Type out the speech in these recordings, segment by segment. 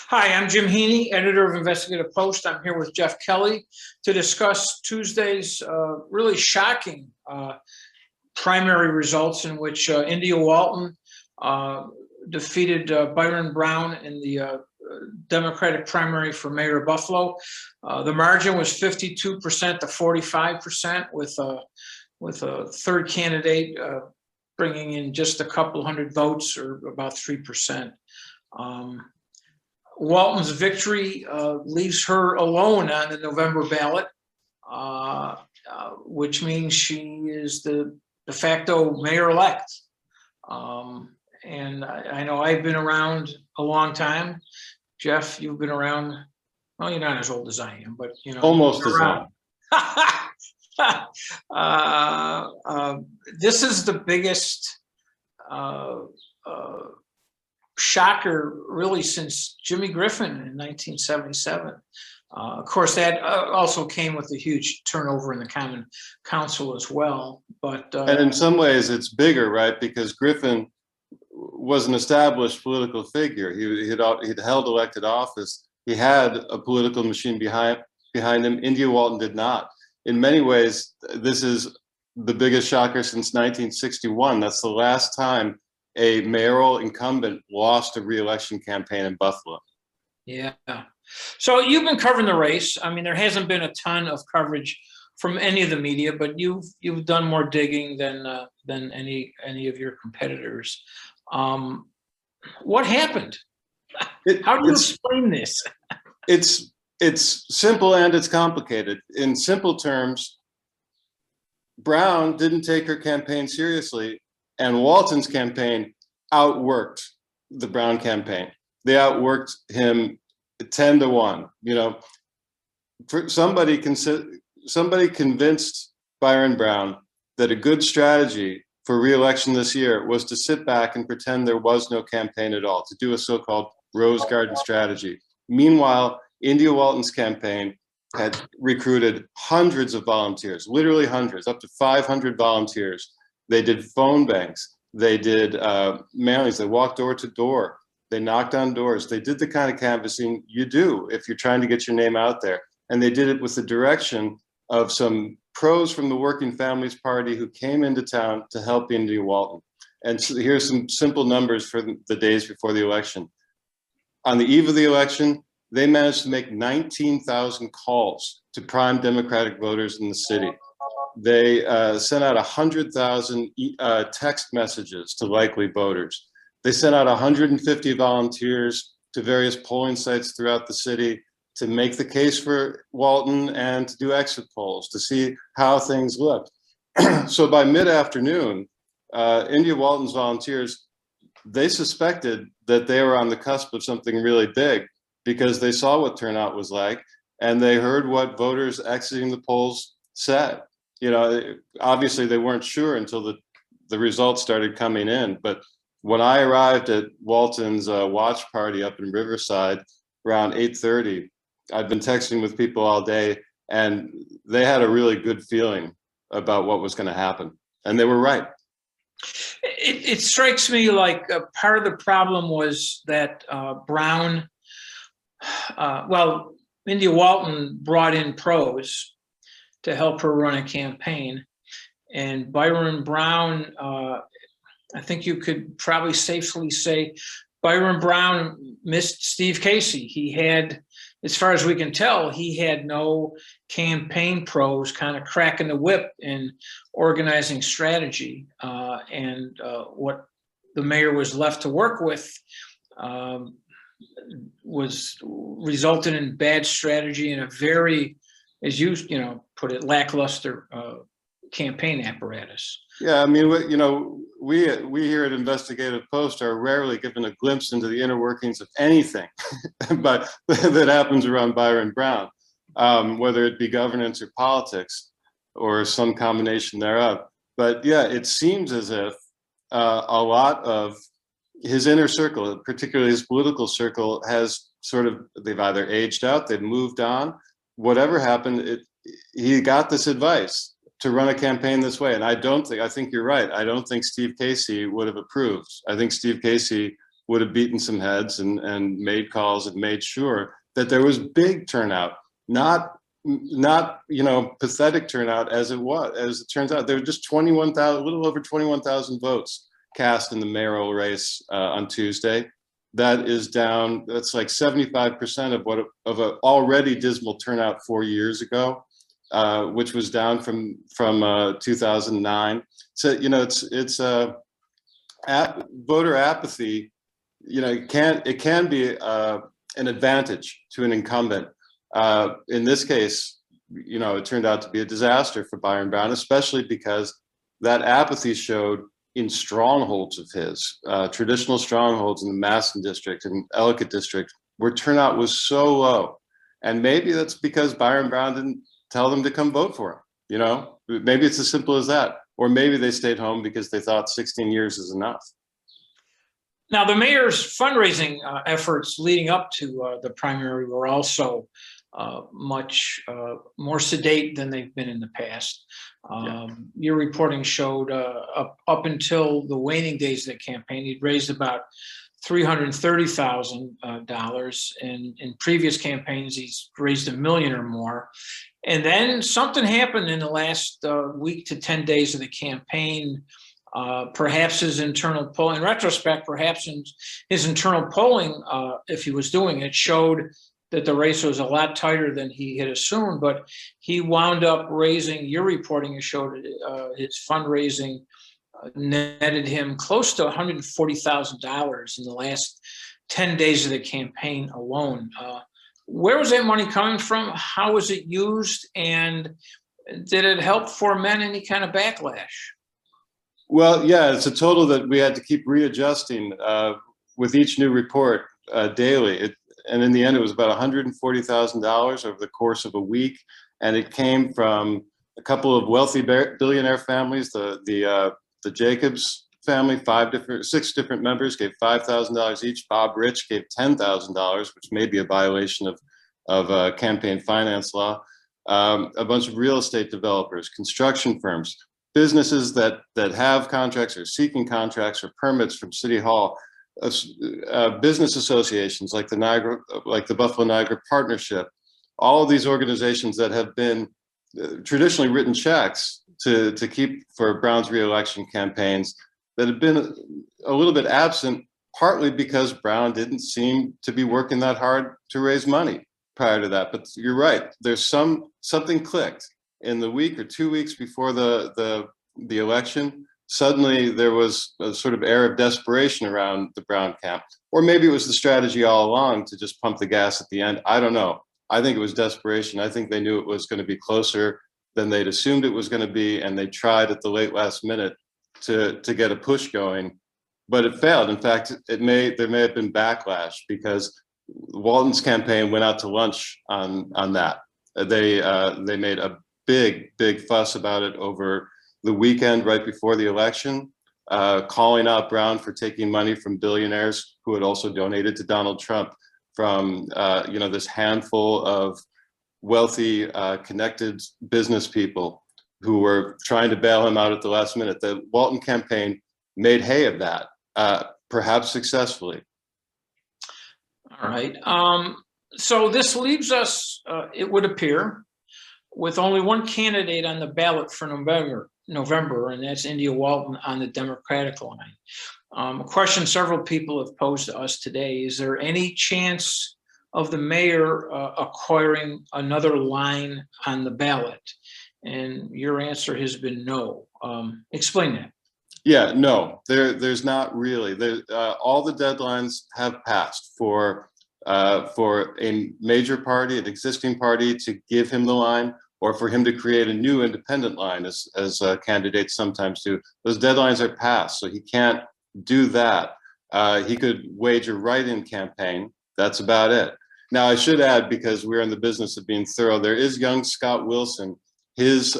Hi, I'm Jim Heaney, editor of Investigative Post. I'm here with Jeff Kelly to discuss Tuesday's really shocking primary results in which India Walton defeated Byron Brown in the Democratic primary for mayor of Buffalo. The margin was 52% to 45%, with a third candidate bringing in just a couple hundred votes, or about 3%. Walton's victory leaves her alone on the November ballot, which means she is the de facto mayor-elect. And I know I've been around a long time. Jeff, you've been around. Well, you're not as old as I am, but almost as long. This is the biggest shocker really since Jimmy Griffin in 1977. Of course, that also came with a huge turnover in the Common Council as well. But and in some ways, it's bigger, right? Because Griffin was an established political figure. He'd held elected office. He had a political machine behind him. India Walton did not. In many ways, this is the biggest shocker since 1961. That's the last time a mayoral incumbent lost a re-election campaign in Buffalo. Yeah. So you've been covering the race. I mean, there hasn't been a ton of coverage from any of the media, but you've done more digging than any of your competitors. What happened? How do you explain this? It's simple and it's complicated. In simple terms, Brown didn't take her campaign seriously, and Walton's campaign outworked the Brown campaign. They outworked him 10 to 1. Somebody convinced Byron Brown that a good strategy for re-election this year was to sit back and pretend there was no campaign at all, to do a so-called Rose Garden strategy. Meanwhile, India Walton's campaign had recruited hundreds of volunteers, literally hundreds, up to 500 volunteers. They did phone banks. They did mailings. They walked door to door. They knocked on doors. They did the kind of canvassing you do if you're trying to get your name out there. And they did it with the direction of some pros from the Working Families Party who came into town to help India Walton. And so here's some simple numbers for the days before the election. On the eve of the election, they managed to make 19,000 calls to prime Democratic voters in the city. They sent out 100,000 text messages to likely voters. They sent out 150 volunteers to various polling sites throughout the city to make the case for Walton and to do exit polls to see how things looked. So by mid-afternoon, India Walton's volunteers, they suspected that they were on the cusp of something really big because they saw what turnout was like and they heard what voters exiting the polls said. Obviously they weren't sure until the results started coming in. But when I arrived at Walton's watch party up in Riverside around 8:30, I'd been texting with people all day, and they had a really good feeling about what was going to happen. And they were right. It strikes me like part of the problem was that Brown, India Walton brought in pros to help her run a campaign. And Byron Brown, I think you could probably safely say Byron Brown missed Steve Casey. He had, as far as we can tell, he had no campaign pros kind of cracking the whip in organizing strategy. And what the mayor was left to work with was resulted in bad strategy and a very, as you put it, lackluster campaign apparatus. Yeah, I mean, we here at Investigative Post are rarely given a glimpse into the inner workings of anything, but that happens around Byron Brown, whether it be governance or politics, or some combination thereof. But yeah, it seems as if a lot of his inner circle, particularly his political circle, has they've either aged out, they've moved on. Whatever happened, he got this advice to run a campaign this way. And I think you're right. I don't think Steve Casey would have approved. I think Steve Casey would have beaten some heads and made calls and made sure that there was big turnout, not pathetic turnout as it turns out. There were just 21,000, a little over 21,000 votes cast in the mayoral race on Tuesday. That is down. That's like 75% of an already dismal turnout 4 years ago, which was down from 2009. So it's voter apathy. It can be an advantage to an incumbent. In this case, it turned out to be a disaster for Byron Brown, especially because that apathy showed in strongholds of his, traditional strongholds in the Masson district and Ellicott district, where turnout was so low. And maybe that's because Byron Brown didn't tell them to come vote for him. Maybe it's as simple as that. Or maybe they stayed home because they thought 16 years is enough. Now, the mayor's fundraising efforts leading up to the primary were also much more sedate than they've been in the past. Your reporting showed up until the waning days of the campaign, he'd raised about $330,000. In previous campaigns, he's raised $1 million or more. And then something happened in the last week to 10 days of the campaign. Perhaps his internal poll, in retrospect, perhaps in his internal polling, if he was doing it, showed that the race was a lot tighter than he had assumed, but he wound up raising, your reporting showed his fundraising netted him close to $140,000 in the last 10 days of the campaign alone. Where was that money coming from? How was it used? And did it help foment any kind of backlash? Well, yeah, it's a total that we had to keep readjusting with each new report daily. And in the end, it was about $140,000 over the course of a week. And it came from a couple of wealthy billionaire families, the Jacobs family, 6 different members gave $5,000 each. Bob Rich gave $10,000, which may be a violation of campaign finance law. A bunch of real estate developers, construction firms, businesses that have contracts or seeking contracts or permits from City Hall, business associations like the Buffalo Niagara Partnership, all of these organizations that have been traditionally written checks to keep for Brown's reelection campaigns that have been a little bit absent, partly because Brown didn't seem to be working that hard to raise money prior to that. But you're right, there's something clicked in the week or 2 weeks before the election. Suddenly there was a sort of air of desperation around the Brown camp, or maybe it was the strategy all along to just pump the gas at the end. I don't know. I think it was desperation. I think they knew it was going to be closer than they'd assumed it was going to be, and they tried at the late last minute to get a push going, but it failed. In fact, there may have been backlash because Walton's campaign went out to lunch on that. They made a big fuss about it over the weekend right before the election, calling out Brown for taking money from billionaires who had also donated to Donald Trump, from this handful of wealthy, connected business people who were trying to bail him out at the last minute. The Walton campaign made hay of that, perhaps successfully. All right. So this leaves us, it would appear, with only one candidate on the ballot for November, and that's India Walton on the Democratic line. A question several people have posed to us today: is there any chance of the mayor acquiring another line on the ballot? And your answer has been no. Explain that. Yeah, no, there's not really. All the deadlines have passed for a major party, an existing party, to give him the line, or for him to create a new independent line, as candidates sometimes do. Those deadlines are passed, so he can't do that. He could wage a write-in campaign. That's about it. Now, I should add, because we're in the business of being thorough, there is young Scott Wilson, his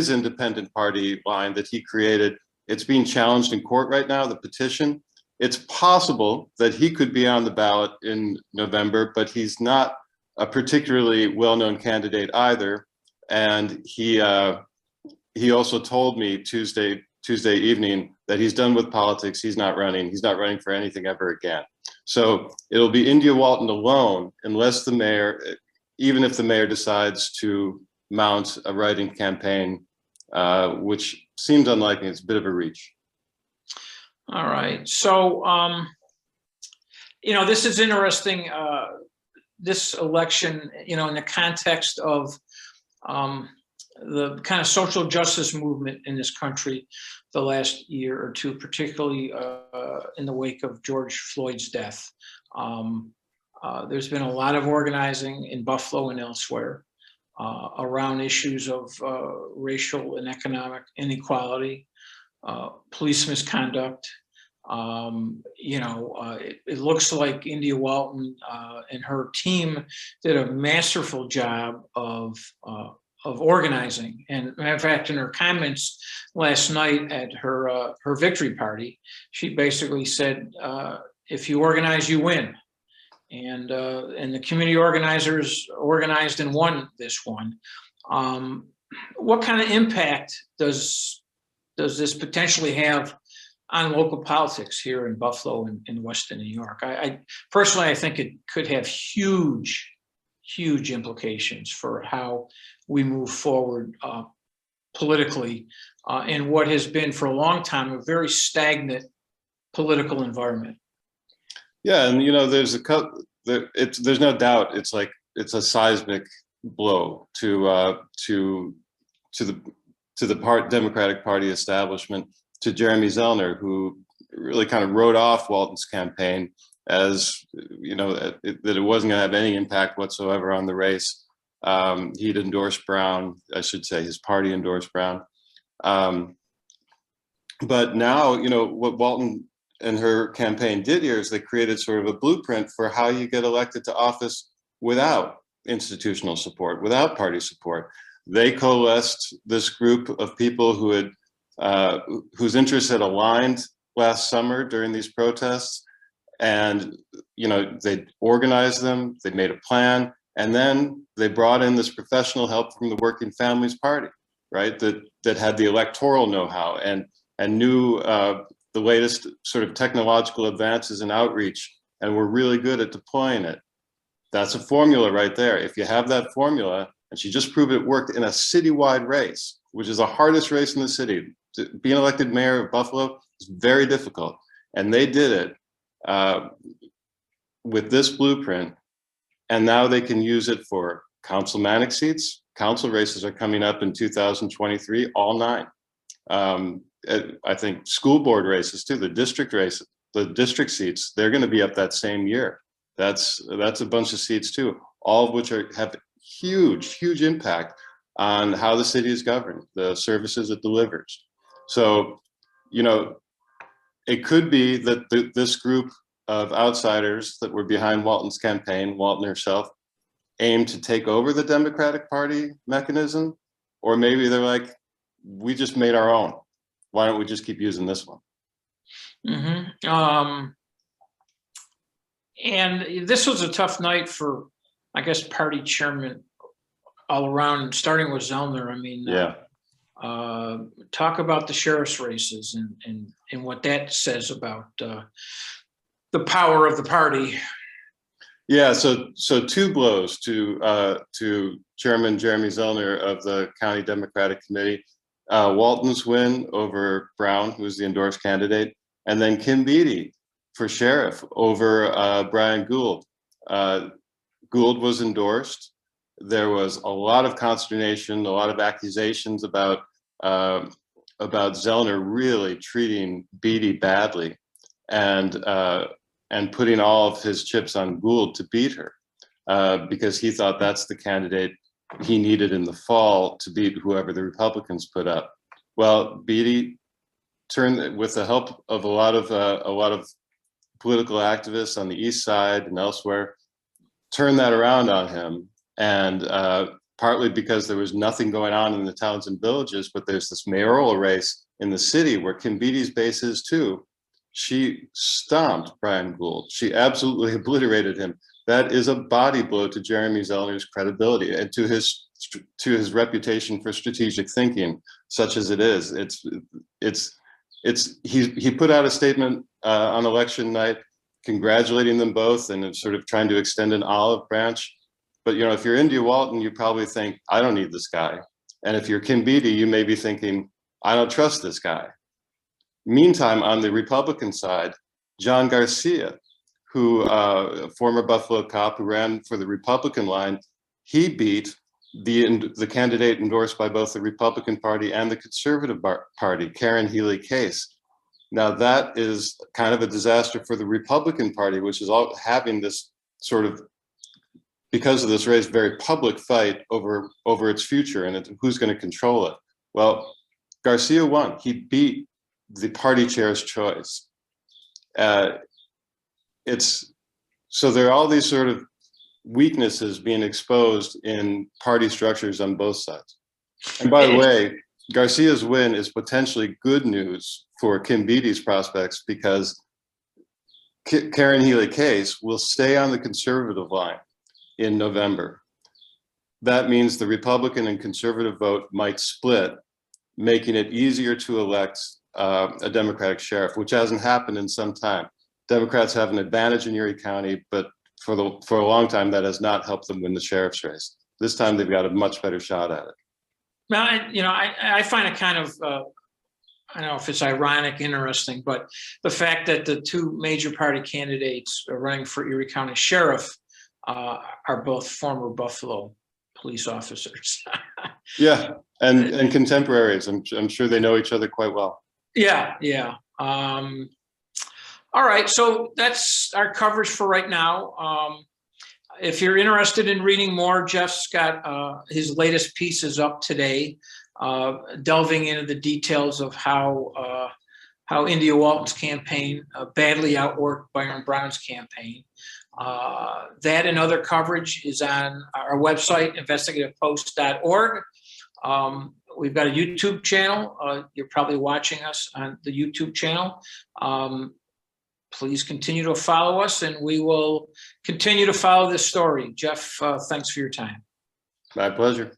independent party line that he created. It's being challenged in court right now, the petition. It's possible that he could be on the ballot in November, but he's not a particularly well-known candidate either. And he also told me Tuesday evening that he's done with politics. He's not running. He's not running for anything ever again. So it'll be India Walton alone, unless the mayor, even if the mayor decides to mount a write-in campaign, which seems unlikely. It's a bit of a reach. All right. So, this is interesting. This election, in the context of the kind of social justice movement in this country the last year or two, particularly in the wake of George Floyd's death. There's been a lot of organizing in Buffalo and elsewhere around issues of racial and economic inequality, police misconduct. It looks like India Walton and her team did a masterful job of organizing. And in fact, in her comments last night at her victory party, she basically said, "If you organize, you win." And the community organizers organized and won this one. What kind of impact does this potentially have on local politics here in Buffalo and in Western New York? I personally, I think it could have huge implications for how we move forward politically in what has been for a long time a very stagnant political environment. Yeah, and there's there's no doubt it's a seismic blow to the Democratic Party establishment, to Jeremy Zellner, who really kind of wrote off Walton's campaign as that it wasn't going to have any impact whatsoever on the race. He'd endorsed Brown, I should say, his party endorsed Brown. But now, what Walton and her campaign did here is they created sort of a blueprint for how you get elected to office without institutional support, without party support. They coalesced this group of people who had whose interests had aligned last summer during these protests, and they organized them, they made a plan, and then they brought in this professional help from the Working Families Party, right? That had the electoral know-how and knew the latest sort of technological advances in outreach, and were really good at deploying it. That's a formula right there. If you have that formula, and she just proved it worked in a citywide race, which is the hardest race in the city. Being elected mayor of Buffalo is very difficult, and they did it with this blueprint, and now they can use it for councilmanic seats. Council races are coming up in 2023, all 9. I think school board races too, the district races, the district seats, they're going to be up that same year. That's a bunch of seats too, all of which have huge impact on how the city is governed, the services it delivers. So, it could be that this group of outsiders that were behind Walton's campaign, Walton herself, aimed to take over the Democratic Party mechanism, or maybe they're like, we just made our own. Why don't we just keep using this one? Mm-hmm. And this was a tough night for, I guess, party chairman all around, starting with Zellner. I mean, yeah. Talk about the sheriff's races and what that says about the power of the party. Yeah, so 2 blows to Chairman Jeremy Zellner of the County Democratic Committee. Walton's win over Brown, who's the endorsed candidate, and then Kim Beattie for sheriff over Brian Gould. Gould was endorsed. There was a lot of consternation, a lot of accusations about Zellner really treating Beattie badly, and putting all of his chips on Gould to beat her, because he thought that's the candidate he needed in the fall to beat whoever the Republicans put up. Well, Beattie turned, with the help of a lot of political activists on the East Side and elsewhere, turned that around on him, and partly because there was nothing going on in the towns and villages, but there's this mayoral race in the city where Kim Beattie's base is too. She stomped Brian Gould. She absolutely obliterated him. That is a body blow to Jeremy Zellner's credibility and to his reputation for strategic thinking, such as it is. he put out a statement on election night congratulating them both and sort of trying to extend an olive branch. But if you're India Walton, you probably think, I don't need this guy. And if you're Kim Beattie, you may be thinking, I don't trust this guy. Meantime, on the Republican side, John Garcia, who a former Buffalo cop who ran for the Republican line, he beat the candidate endorsed by both the Republican Party and the Conservative Party, Karen Healy Case. Now that is kind of a disaster for the Republican Party, which is all having this sort of, because of this race, very public fight over its future and who's going to control it. Well, Garcia won. He beat the party chair's choice. So there are all these sort of weaknesses being exposed in party structures on both sides. And by the way, Garcia's win is potentially good news for Kim Beattie's prospects, because Karen Healy Case will stay on the conservative line in November. That means the Republican and conservative vote might split, making it easier to elect a Democratic sheriff, which hasn't happened in some time. Democrats have an advantage in Erie County, but for a long time, that has not helped them win the sheriff's race. This time, they've got a much better shot at it. Well, I find it kind of, I don't know if it's ironic, interesting, but the fact that the two major party candidates running for Erie County Sheriff are both former Buffalo police officers. Yeah, and contemporaries. I'm sure they know each other quite well. Yeah. All right, so that's our coverage for right now. If you're interested in reading more, Jeff's got his latest pieces up today, delving into the details of how India Walton's campaign badly outworked Byron Brown's campaign. That and other coverage is on our website, investigativepost.org. We've got a YouTube channel. You're probably watching us on the YouTube channel. Please continue to follow us, and we will continue to follow this story. Jeff, thanks for your time. My pleasure.